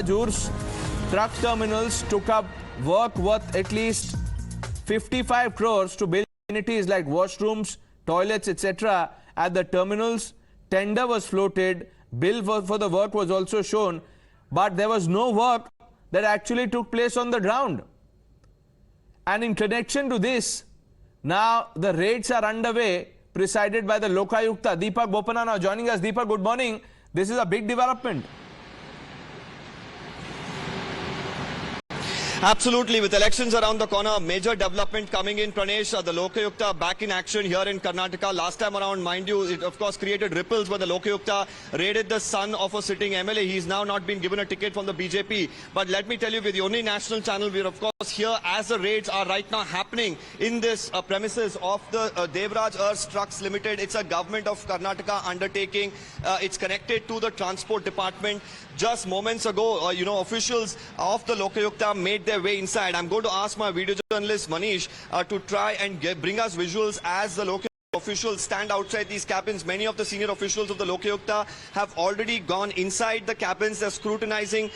Devaraj Urs truck terminals took up work worth at least 55 crores to build amenities like washrooms, toilets, etc. at the terminals. Tender was floated, bill for the work was also shown, but there was no work that actually took place on the ground. And in connection to this, now the raids are underway, presided by the Lokayukta. Deepak Bopana now joining us. Deepak, good morning. This is a big development. Absolutely. With elections around the corner, major development coming in, Pranesh. The Lokayukta back in action here in Karnataka. Last time around, mind you, it of course created ripples where the Lokayukta raided the son of a sitting MLA. He's now not been given a ticket from the BJP. But let me tell you, we're the only national channel. We're of course here as the raids are right now happening in this premises of the Devaraj Urs Trucks Limited. It's a government of Karnataka undertaking. It's connected to the transport department. Just moments ago, officials of the Lokayukta made their way inside. I'm going to ask my video journalist Manish to try and bring us visuals as the Lokayukta officials stand outside these cabins. Many of the senior officials of the Lokayukta have already gone inside the cabins. They're scrutinizing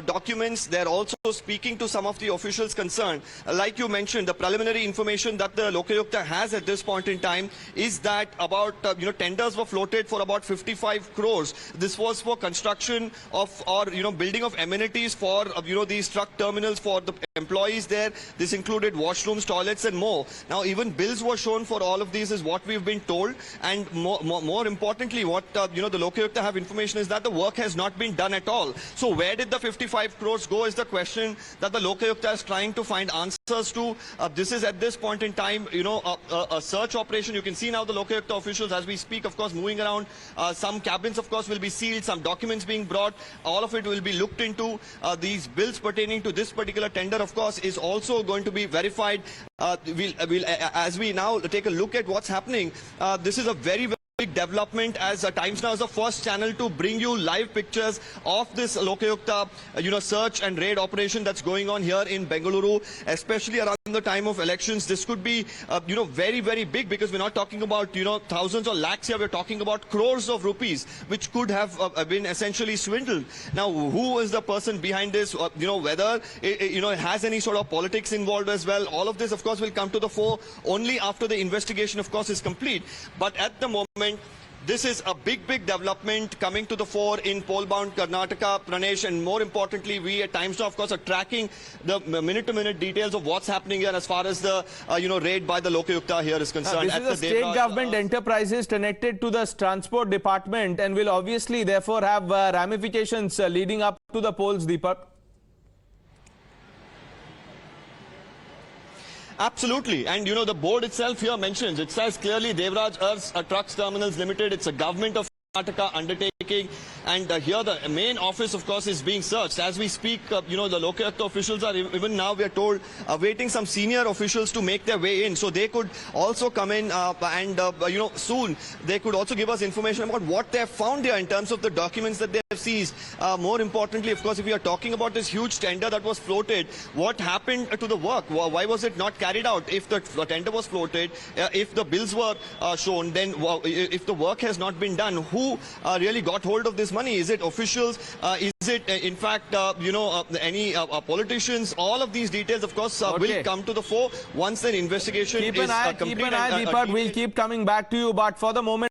documents. They're also speaking to some of the officials concerned. Like you mentioned, the preliminary information that the Lokayukta has at this point in time is that about tenders were floated for about 55 crores. This was for construction of or building of amenities for these truck terminals for the employees there. This included washrooms, toilets, and more. Now even bills were shown for all of these, is what we've been told, and more importantly, what the Lokayukta have information is that the work has not been done at all. So where did the 55 crores go is the question that the Lokayukta is trying to find answers to. This is at this point in time, a search operation. You can see now the Lokayukta officials as we speak, of course, moving around. Some cabins, of course, will be sealed, some documents being brought. All of it will be looked into. These bills pertaining to this particular tender, of course, is also going to be verified. As we now take a look at what's happening, this is a very big development, as Times Now is the first channel to bring you live pictures of this Lokayukta, search and raid operation that's going on here in Bengaluru, especially around the time of elections. This could be, very, very big, because we're not talking about, thousands or lakhs here. We're talking about crores of rupees, which could have been essentially swindled. Now, who is the person behind this? Whether it has any sort of politics involved as well. All of this, of course, will come to the fore only after the investigation, of course, is complete. But at the moment, this is a big development coming to the fore in pole-bound Karnataka, Pranesh, and more importantly, we at Times Now, of course, are tracking the minute-to-minute details of what's happening here as far as the, raid by the Lokayukta here is concerned. This is a state government enterprises connected to the transport department and will obviously therefore have ramifications leading up to the polls, Deepak. Absolutely. And, the board itself here mentions, it says clearly Devaraj Urs Trucks Terminals Limited. It's a government of Karnataka undertaking, and here the main office, of course, is being searched. As we speak, the Lokayukta officials are even now, we are told, awaiting some senior officials to make their way in. So they could also come in and, soon they could also give us information about what they have found here in terms of the documents that they have seized. More importantly, of course, if we are talking about this huge tender that was floated, what happened to the work? Why was it not carried out? If the tender was floated, if the bills were shown, then if the work has not been done, who really got hold of this money? Is it officials? Is it, in fact, any politicians? All of these details, of course, will come to the fore once an investigation is complete. Keep an eye, Deepak. We'll keep coming back to you, but for the moment,